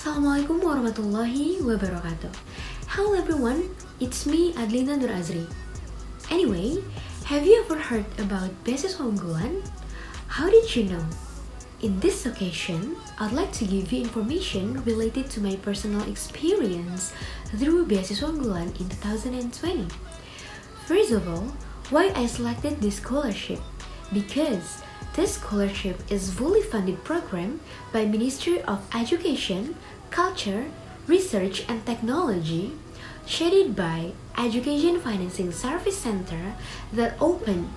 Assalamualaikum warahmatullahi wabarakatuh. Hello everyone, it's me Adlina. Anyway, have you ever heard about beasiswa unggulan? How did you know? In this occasion, I'd like to give you information related to my personal experience through beasiswa unggulan in 2020. First of all, why I selected this scholarship? Because this scholarship is fully funded program by Ministry of Education, Culture, Research and Technology, shaded by Education Financing Service Center that opened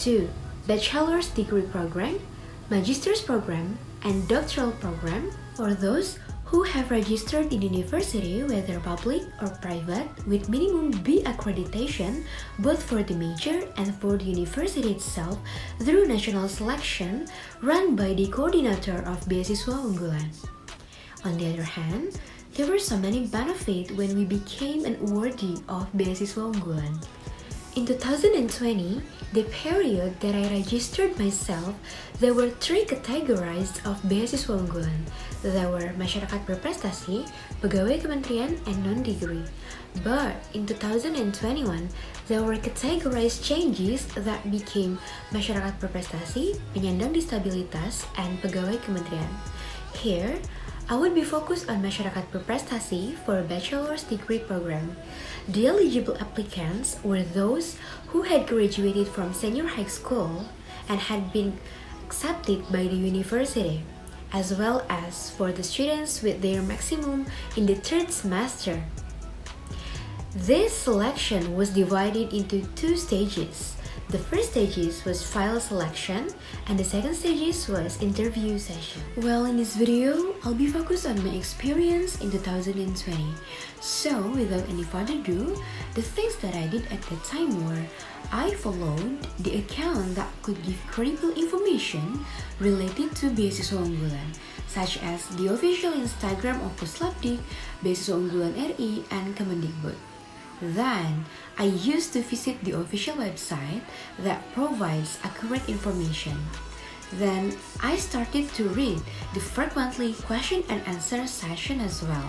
to bachelor's degree program, master's program, and doctoral program for those who have registered in university, whether public or private, with minimum B accreditation both for the major and for the university itself through national selection run by the coordinator of beasiswa unggulan. On the other hand, there were so many benefits when we became an awardee of beasiswa unggulan. In 2020, the period that I registered myself, there were three categories of beasiswa unggulan. There were masyarakat berprestasi, pegawai kementerian, and non-degree. But in 2021, there were categorized changes that became masyarakat berprestasi, penyandang disabilitas, and pegawai kementerian. Here, I would be focused on masyarakat berprestasi for a bachelor's degree program. The eligible applicants were those who had graduated from senior high school and had been accepted by the university, as well as for the students with their maximum in the third semester. This selection was divided into two stages. The first stages was file selection and the second stages was interview session. Well, in this video, I'll be focused on my experience in 2020. So, without any further ado, the things that I did at that time were I followed the account that could give credible information related to beasiswa unggulan, such as the official Instagram of Puslapdik, beasiswa unggulan RI, and Kemendikbud. Then, I used to visit the official website that provides accurate information. Then, I started to read the frequently question and answer session as well.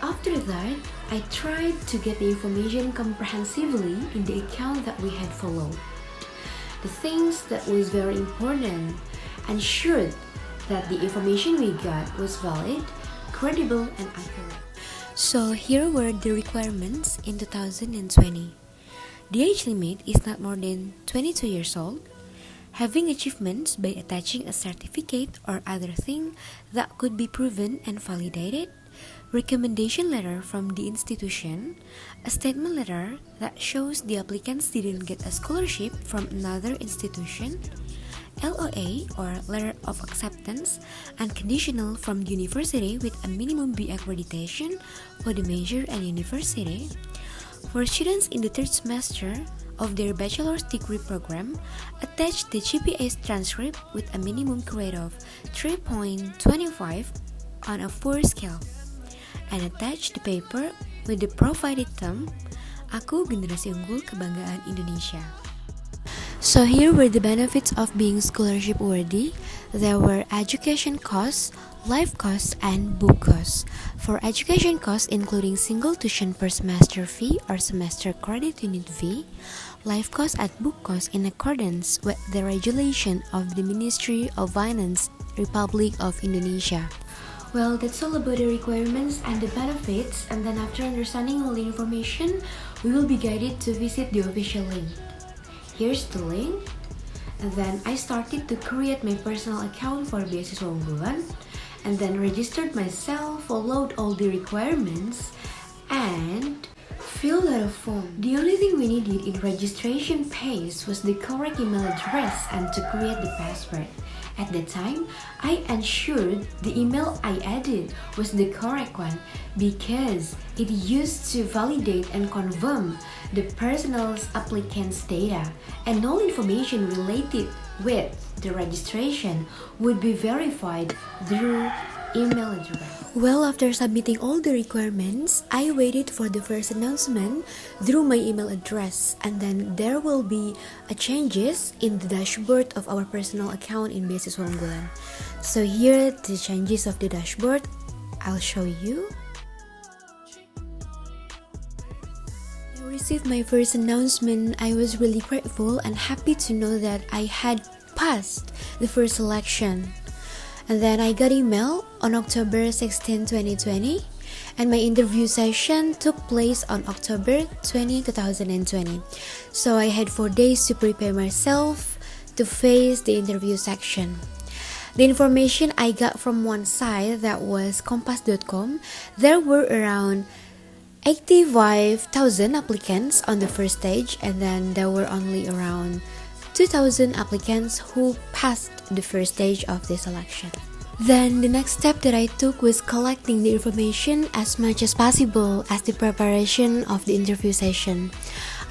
After that, I tried to get the information comprehensively in the account that we had followed. The things that was very important, ensured that the information we got was valid, credible, and accurate. So here were the requirements in 2020. The age limit is not more than 22 years old, having achievements by attaching a certificate or other thing that could be proven and validated, recommendation letter from the institution, a statement letter that shows the applicants didn't get a scholarship from another institution, LOA or letter of acceptance, unconditional from the university with a minimum B accreditation for the major and university. For students in the third semester of their bachelor's degree program, attach the GPA transcript with a minimum grade of 3.25 on a 4 scale, and attach the paper with the provided term, Aku Generasi Unggul Kebanggaan Indonesia. So here were the benefits of being scholarship worthy. There were education costs, life costs, and book costs. For education costs including single tuition per semester fee or semester credit unit fee, life costs and book costs in accordance with the regulation of the Ministry of Finance, Republic of Indonesia. Well, that's all about the requirements and the benefits, and then after understanding all the information, we will be guided to visit the official link. Here's the link, and then I started to create my personal account for beasiswa unggulan, and then registered myself, followed all the requirements, and filled out a form. The only thing we needed in registration page was the correct email address and to create the password. At that time, I ensured the email I added was the correct one because it used to validate and confirm the personal applicant's data, and all information related with the registration would be verified through email address. Well, after submitting all the requirements, I waited for the first announcement through my email address, and then there will be a changes in the dashboard of our personal account in Beasiswa Unggulan. So here the changes of the dashboard, I'll show you. I received my first announcement. I was really grateful and happy to know that I had passed the first selection. And then I got email on October 16, 2020, and my interview session took place on October 20, 2020. So I had 4 days to prepare myself to face the interview section. The information I got from one site, that was compass.com, there were around 85,000 applicants on the first stage, and then there were only around 2,000 applicants who passed the first stage of the selection. Then the next step that I took was collecting the information as much as possible as the preparation of the interview session.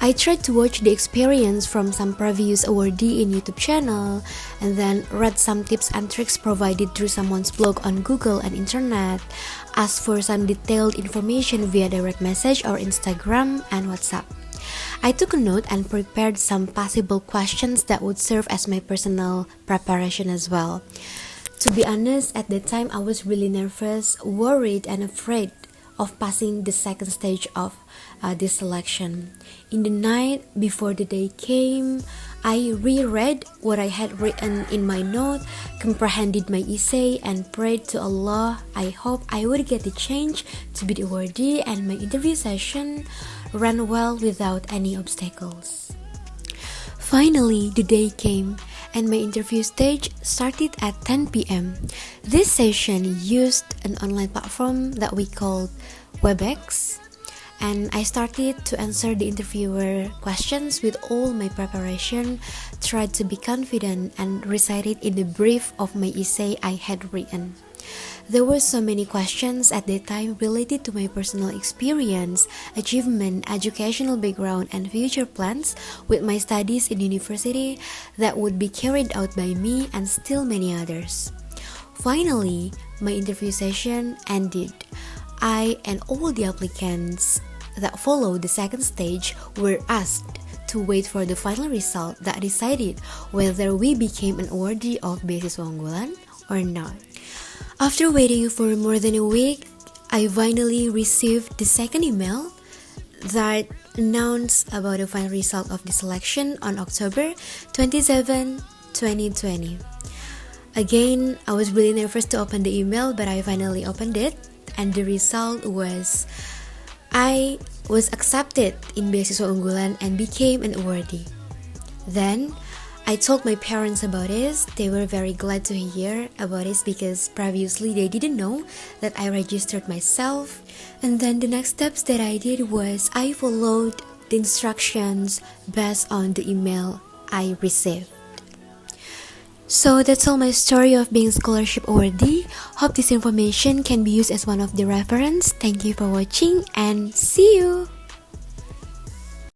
I tried to watch the experience from some previous awardee in YouTube channel, and then read some tips and tricks provided through someone's blog on Google and internet, asked for some detailed information via direct message or Instagram and WhatsApp. I took a note and prepared some possible questions that would serve as my personal preparation as well. To be honest, at that time I was really nervous, worried and afraid of passing the second stage of this selection. In the night before the day came, I reread what I had written in my note, comprehended my essay, and prayed to Allah. I hope I would get the chance to be the awardee and my interview session ran well without any obstacles. Finally, the day came and my interview stage started at 10 p.m. This session used an online platform that we called WebEx, and I started to answer the interviewer questions with all my preparation, tried to be confident, and recited in the brief of my essay I had written. There were so many questions at that time related to my personal experience, achievement, educational background, and future plans with my studies in university that would be carried out by me and still many others. Finally, my interview session ended. I and all the applicants that followed the second stage were asked to wait for the final result that decided whether we became an awardee of Beasiswa Unggulan or not. After waiting for more than a week, I finally received the second email that announced about the final result of the selection on October 27, 2020. Again, I was really nervous to open the email, but I finally opened it, and the result was I was accepted in Beasiswa Unggulan and became an awardee. Then, I told my parents about this. They were very glad to hear about this because previously they didn't know that I registered myself. And then the next steps that I did was I followed the instructions based on the email I received. So that's all my story of being scholarship awardee. Hope this information can be used as one of the reference. Thank you for watching and see you!